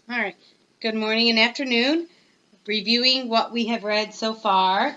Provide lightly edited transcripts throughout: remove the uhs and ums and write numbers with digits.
All right. Good morning and afternoon. Reviewing what we have read so far.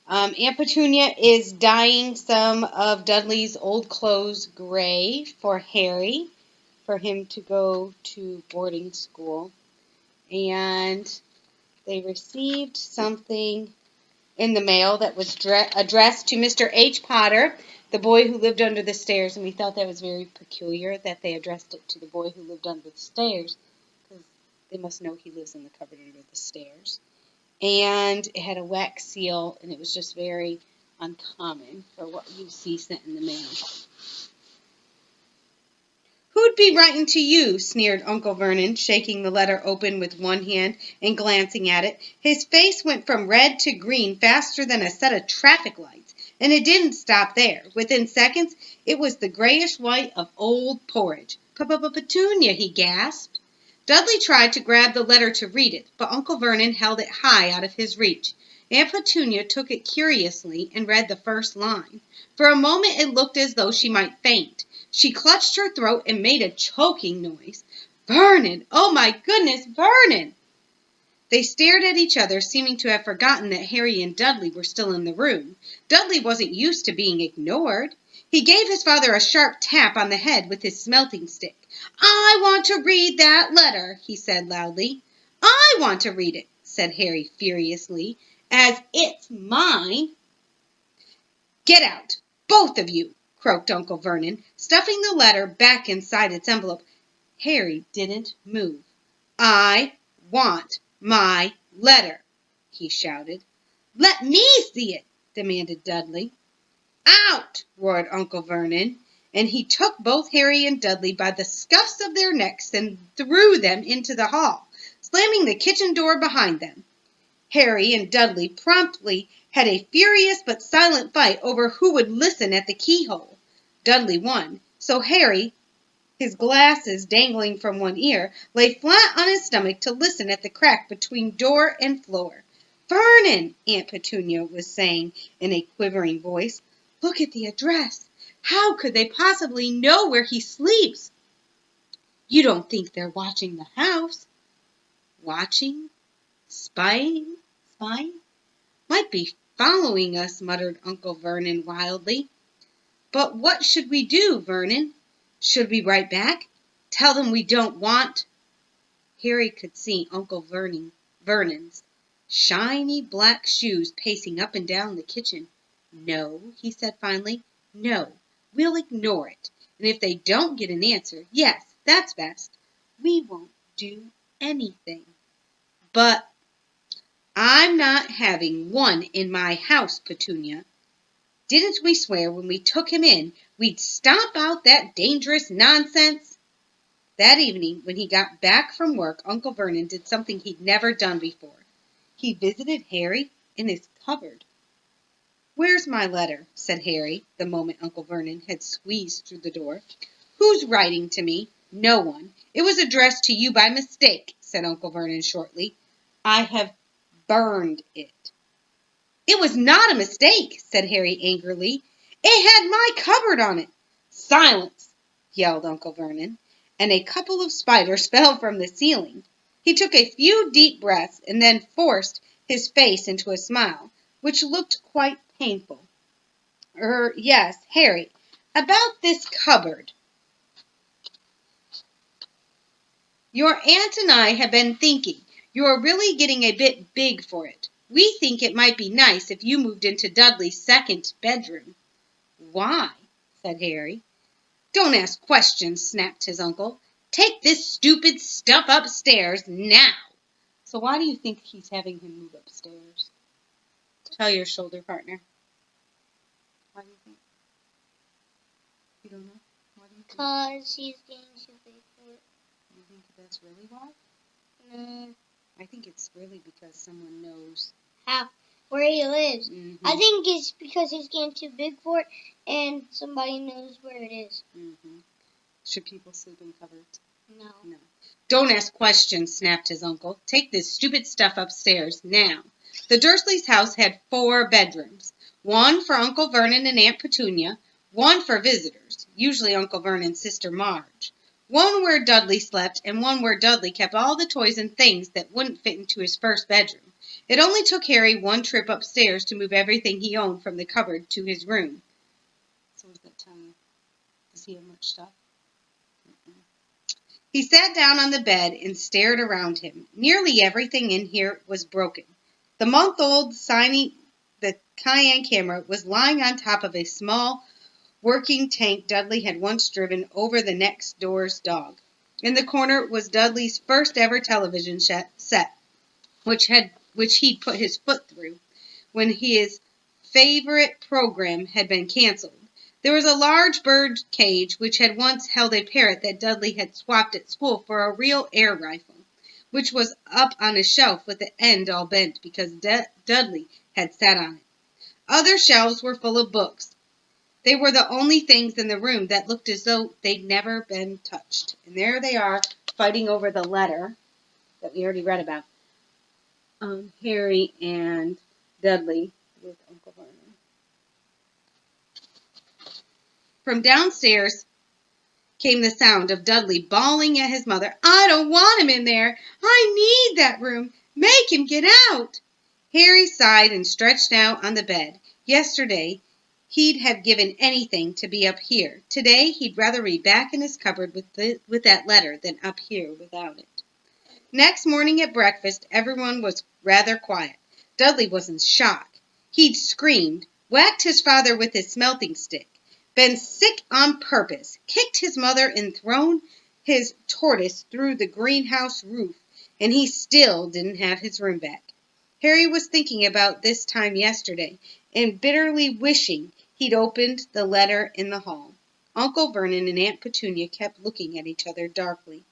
Aunt Petunia is dyeing some of Dudley's old clothes gray for Harry, for him to go to boarding school. And they received something in the mail that was addressed to Mr. H. Potter, the boy who lived under the stairs, and we thought that was very peculiar that they addressed it to the boy who lived under the stairs, because they must know he lives in the cupboard under the stairs. And it had a wax seal, and it was just very uncommon for what you see sent in the mail. "Who'd be writing to you?" sneered Uncle Vernon, shaking the letter open with one hand and glancing at it. His face went from red to green faster than a set of traffic lights, and it didn't stop there. Within seconds, it was the grayish white of old porridge. "Petunia," he gasped. Dudley tried to grab the letter to read it, but Uncle Vernon held it high out of his reach. Aunt Petunia took it curiously and read the first line. For a moment it looked as though she might faint. She clutched her throat and made a choking noise. "Vernon! Oh, my goodness, Vernon!" They stared at each other, seeming to have forgotten that Harry and Dudley were still in the room. Dudley wasn't used to being ignored. He gave his father a sharp tap on the head with his smelting stick. "I want to read that letter," he said loudly. "I want to read it," said Harry furiously, "as it's mine." "Get out, both of you," croaked Uncle Vernon, stuffing the letter back inside its envelope. Harry didn't move. "I want my letter," he shouted. "Let me see it," demanded Dudley. "Out!" roared Uncle Vernon, and he took both Harry and Dudley by the scuffs of their necks and threw them into the hall, slamming the kitchen door behind them. Harry and Dudley promptly had a furious but silent fight over who would listen at the keyhole. Dudley won, so Harry, his glasses dangling from one ear, lay flat on his stomach to listen at the crack between door and floor. "Vernon," Aunt Petunia was saying in a quivering voice, "look at the address. How could they possibly know where he sleeps? You don't think they're watching the house?" "Watching? Spying? Might be following us," muttered Uncle Vernon wildly. "But what should we do, Vernon? Should we write back? Tell them we don't want—" Harry could see Uncle Vernon's shiny black shoes pacing up and down the kitchen. "No," he said finally. "No, we'll ignore it. And if they don't get an answer, yes, that's best. We won't do anything. But I'm not having one in my house, Petunia. Didn't we swear when we took him in we'd stomp out that dangerous nonsense?" That evening, when he got back from work, Uncle Vernon did something he'd never done before. He visited Harry in his cupboard. "Where's my letter?" said Harry, the moment Uncle Vernon had squeezed through the door. "Who's writing to me?" "No one. It was addressed to you by mistake," said Uncle Vernon shortly. "I have burned it." "It was not a mistake," said Harry angrily. "It had my cupboard on it." "Silence!" yelled Uncle Vernon, and a couple of spiders fell from the ceiling. He took a few deep breaths and then forced his face into a smile, which looked quite painful. Yes, Harry, about this cupboard. Your aunt and I have been thinking you are really getting a bit big for it. We think it might be nice if you moved into Dudley's second bedroom." "Why?" said Harry. "Don't ask questions," snapped his uncle. "Take this stupid stuff upstairs now." "So why do you think he's having him move upstairs?" Tell your shoulder partner. Why do you think? You don't know? Why do you think? Because he's getting too big for it. You think that's really why? No. I think it's really because someone knows where he lives. Mm-hmm. I think it's because he's getting too big for it, and somebody knows where it is. Mm-hmm. Should people sleep in cupboards? No. "Don't ask questions," snapped his uncle. "Take this stupid stuff upstairs now." The Dursleys' house had 4 bedrooms. One for Uncle Vernon and Aunt Petunia, one for visitors, usually Uncle Vernon's sister Marge, one where Dudley slept and one where Dudley kept all the toys and things that wouldn't fit into his first bedroom. It only took Harry one trip upstairs to move everything he owned from the cupboard to his room. So what does that tell you? Does he have much stuff? He sat down on the bed and stared around him. Nearly everything in here was broken. The month-old the Cayenne camera was lying on top of a small working tank Dudley had once driven over the next door's dog. In the corner was Dudley's first ever television set, which he'd put his foot through when his favorite program had been canceled. There was a large bird cage which had once held a parrot that Dudley had swapped at school for a real air rifle, which was up on a shelf with the end all bent because Dudley had sat on it. Other shelves were full of books. They were the only things in the room that looked as though they'd never been touched. And there they are, fighting over the letter that we already read about. Harry and Dudley with Uncle Vernon. From downstairs came the sound of Dudley bawling at his mother. "I don't want him in there. I need that room. Make him get out." Harry sighed and stretched out on the bed. Yesterday, he'd have given anything to be up here. Today, he'd rather be back in his cupboard with that letter than up here without it. Next morning at breakfast, everyone was rather quiet. Dudley was in shock. He'd screamed, whacked his father with his smelting stick, been sick on purpose, kicked his mother and thrown his tortoise through the greenhouse roof, and he still didn't have his room back. Harry was thinking about this time yesterday and bitterly wishing he'd opened the letter in the hall. Uncle Vernon and Aunt Petunia kept looking at each other darkly.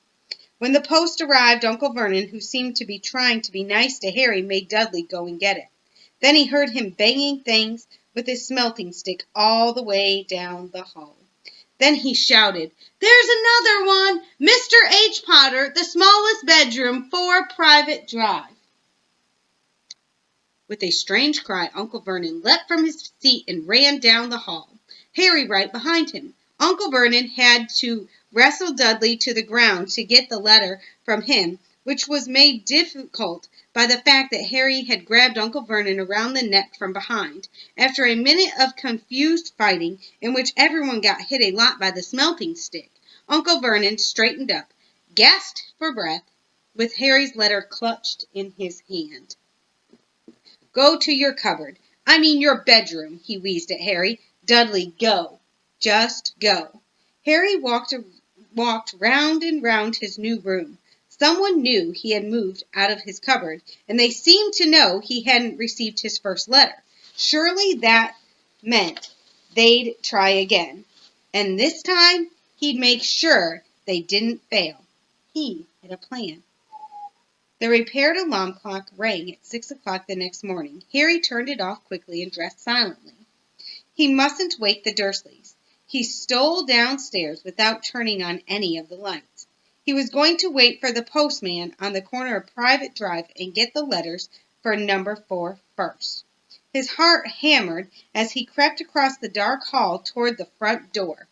When the post arrived, Uncle Vernon, who seemed to be trying to be nice to Harry, made Dudley go and get it. Then he heard him banging things with his smelting stick all the way down the hall. Then he shouted, "There's another one! Mr. H. Potter, the smallest bedroom, 4 private drive." With a strange cry, Uncle Vernon leapt from his seat and ran down the hall, Harry right behind him. Uncle Vernon had to wrestle Dudley to the ground to get the letter from him, which was made difficult by the fact that Harry had grabbed Uncle Vernon around the neck from behind. After a minute of confused fighting, in which everyone got hit a lot by the smelting stick, Uncle Vernon straightened up, gasped for breath, with Harry's letter clutched in his hand. "Go to your cupboard. I mean your bedroom," he wheezed at Harry. "Dudley, go. Just go." Harry walked round and round his new room. Someone knew he had moved out of his cupboard, and they seemed to know he hadn't received his first letter. Surely that meant they'd try again. And this time, he'd make sure they didn't fail. He had a plan. The repaired alarm clock rang at 6 o'clock the next morning. Harry turned it off quickly and dressed silently. He mustn't wake the Dursleys. He stole downstairs without turning on any of the lights. He was going to wait for the postman on the corner of Private Drive and get the letters for number 4 first. His heart hammered as he crept across the dark hall toward the front door.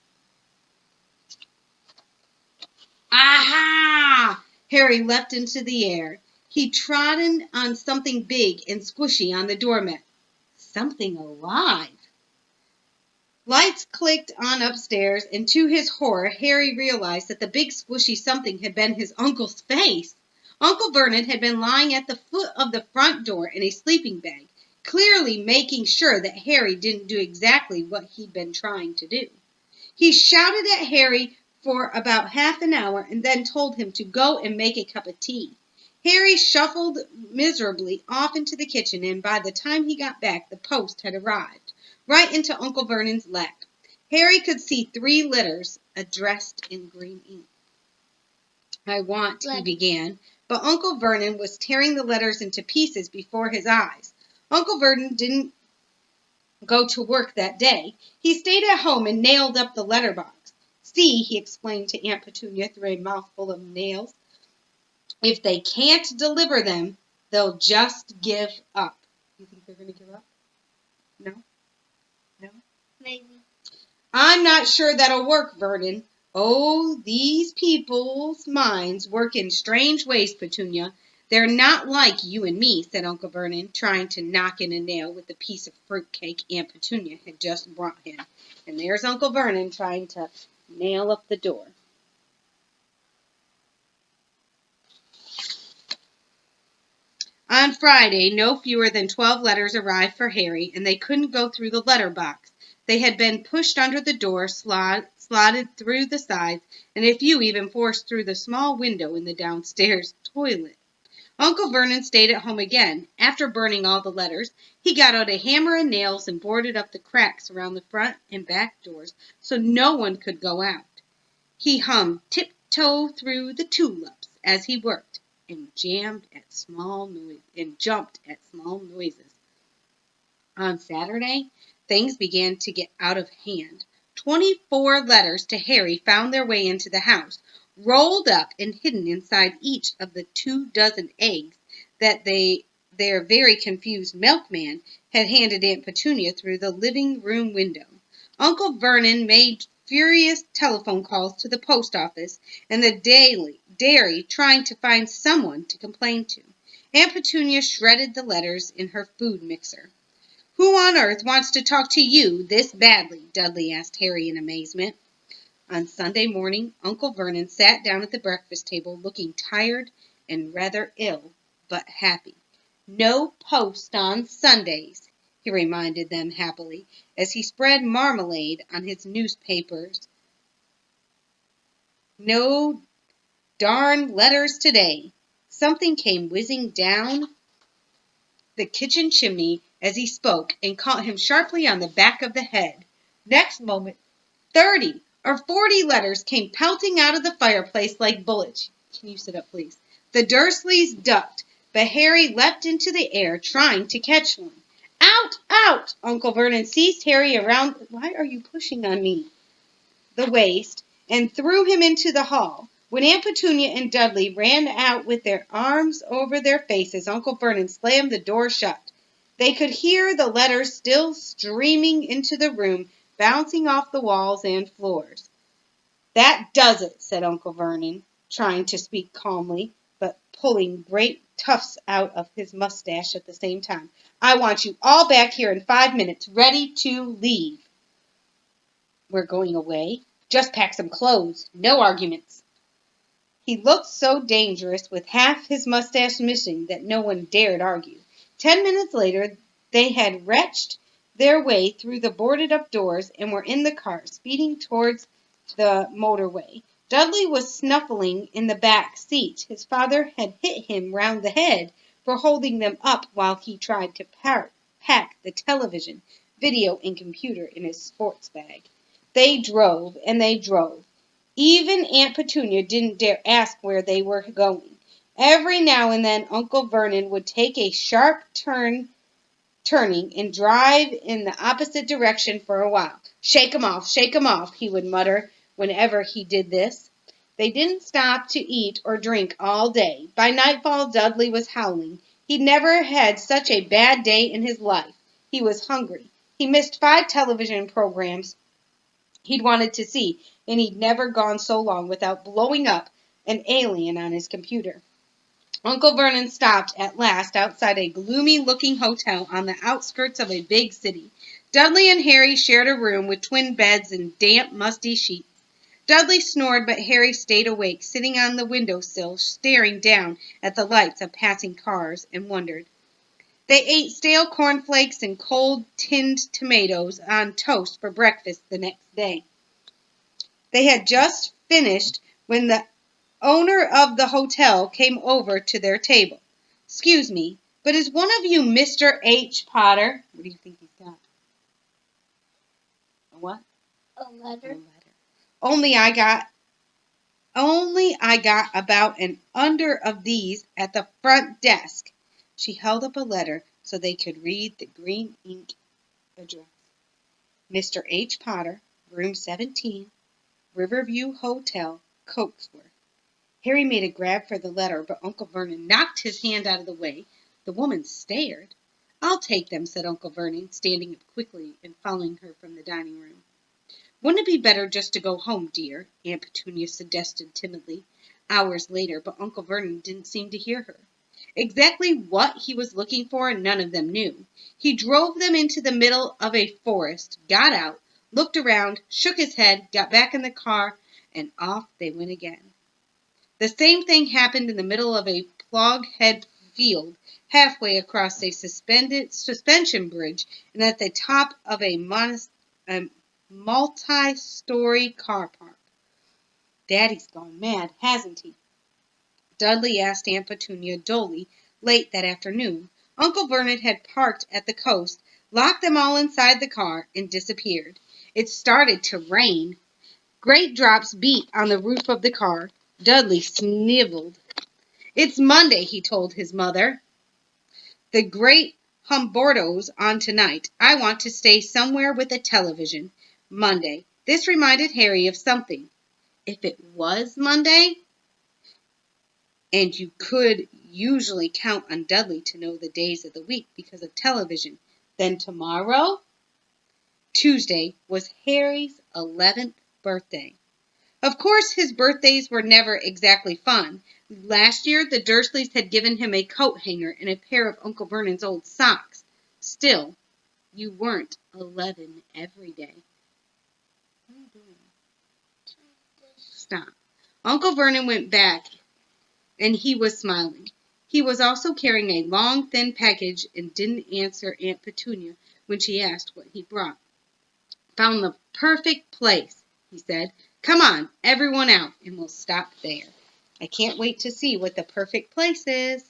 Aha! Harry leapt into the air. He trodden on something big and squishy on the doormat. Something alive. Lights clicked on upstairs, and to his horror, Harry realized that the big squishy something had been his uncle's face. Uncle Vernon had been lying at the foot of the front door in a sleeping bag, clearly making sure that Harry didn't do exactly what he'd been trying to do. He shouted at Harry for about half an hour and then told him to go and make a cup of tea. Harry shuffled miserably off into the kitchen, and by the time he got back, the post had arrived, right into Uncle Vernon's lap. Harry could see 3 letters addressed in green ink. "I want," he began, but Uncle Vernon was tearing the letters into pieces before his eyes. Uncle Vernon didn't go to work that day. He stayed at home and nailed up the letterbox. "See," he explained to Aunt Petunia through a mouthful of nails, "if they can't deliver them, they'll just give up." You think they're going to give up? No? No? Maybe. "I'm not sure that'll work, Vernon. Oh, these people's minds work in strange ways, Petunia. They're not like you and me, said Uncle Vernon, trying to knock in a nail with the piece of fruit cake Aunt Petunia had just brought him. And there's Uncle Vernon trying to nail up the door. On Friday, no fewer than 12 letters arrived for Harry, and they couldn't go through the letter box. They had been pushed under the door, slotted through the sides, and a few even forced through the small window in the downstairs toilet. Uncle Vernon stayed at home again. After burning all the letters, he got out a hammer and nails and boarded up the cracks around the front and back doors so no one could go out. He hummed Tiptoe Through the Tulips as he worked, and jumped at small noises. On Saturday, things began to get out of hand. 24 letters to Harry found their way into the house, rolled up and hidden inside each of the 24 eggs that their very confused milkman had handed Aunt Petunia through the living room window. Uncle Vernon made furious telephone calls to the post office and the dairy, trying to find someone to complain to. Aunt Petunia shredded the letters in her food mixer. "Who on earth wants to talk to you this badly?" Dudley asked Harry in amazement. On Sunday morning, Uncle Vernon sat down at the breakfast table looking tired and rather ill, but happy. "No post on Sundays," he reminded them happily, as he spread marmalade on his newspapers. "No darn letters today." Something came whizzing down the kitchen chimney as he spoke and caught him sharply on the back of the head. Next moment, 30 or 40 letters came pelting out of the fireplace like bullets. Can you sit up, please? The Dursleys ducked, but Harry leapt into the air, trying to catch one. "Out! Out!" Uncle Vernon seized Harry around. Why are you pushing on me? The waist, and threw him into the hall. When Aunt Petunia and Dudley ran out with their arms over their faces, Uncle Vernon slammed the door shut. They could hear the letters still streaming into the room, bouncing off the walls and floors. "That does it," said Uncle Vernon, trying to speak calmly, but pulling great tufts out of his mustache at the same time. "I want you all back here in 5 minutes, ready to leave." "We're going away? Just pack some clothes. No arguments." He looked so dangerous with half his mustache missing that no one dared argue. 10 minutes later, they had wrenched their way through the boarded-up doors and were in the car, speeding towards the motorway. Dudley was snuffling in the back seat. His father had hit him round the head for holding them up while he tried to pack the television, video, and computer in his sports bag. They drove, and they drove. Even Aunt Petunia didn't dare ask where they were going. Every now and then Uncle Vernon would take a sharp turning and drive in the opposite direction for a while. Shake 'em off, he would mutter whenever he did this. They didn't stop to eat or drink all day. By nightfall, Dudley was howling. He'd never had such a bad day in his life. He was hungry. He missed 5 television programs he'd wanted to see, and he'd never gone so long without blowing up an alien on his computer. Uncle Vernon stopped at last outside a gloomy-looking hotel on the outskirts of a big city. Dudley and Harry shared a room with twin beds and damp, musty sheets. Dudley snored, but Harry stayed awake, sitting on the windowsill, staring down at the lights of passing cars, and wondered. They ate stale cornflakes and cold tinned tomatoes on toast for breakfast the next day. They had just finished when the owner of the hotel came over to their table. "Excuse me, but is one of you Mr. H. Potter?" What do you think he's got? A what? A letter. A letter. Only I got about an under of these at the front desk." She held up a letter so they could read the green ink address. "Mr. H. Potter, room 17, Riverview Hotel, Cokesworth." Harry made a grab for the letter, but Uncle Vernon knocked his hand out of the way. The woman stared. "I'll take them," said Uncle Vernon, standing up quickly and following her from the dining room. Wouldn't it be better just to go home, dear? Aunt Petunia suggested timidly, hours later, but Uncle Vernon didn't seem to hear her. Exactly what he was looking for, none of them knew. He drove them into the middle of a forest, got out, looked around, shook his head, got back in the car, and off they went again. The same thing happened in the middle of a ploghead field, halfway across a suspension bridge, and at the top of a multi-story car park. Daddy's gone mad, hasn't he? Dudley asked Aunt Petunia dully late that afternoon. Uncle Vernon had parked at the coast, locked them all inside the car, and disappeared. It started to rain. Great drops beat on the roof of the car. Dudley sniveled. "It's Monday," he told his mother. "The great Humberto's on tonight. I want to stay somewhere with a television. Monday." This reminded Harry of something. If it was Monday, and you could usually count on Dudley to know the days of the week because of television, then tomorrow, Tuesday, was Harry's 11th birthday. Of course, his birthdays were never exactly fun. Last year, the Dursleys had given him a coat hanger and a pair of Uncle Vernon's old socks. Still, you weren't 11 every day. What are you doing? Stop. Uncle Vernon went back, and he was smiling. He was also carrying a long, thin package and didn't answer Aunt Petunia when she asked what he brought. "Found the perfect place," he said. "Come on, everyone out, and we'll stop there. I can't wait to see what the perfect place is."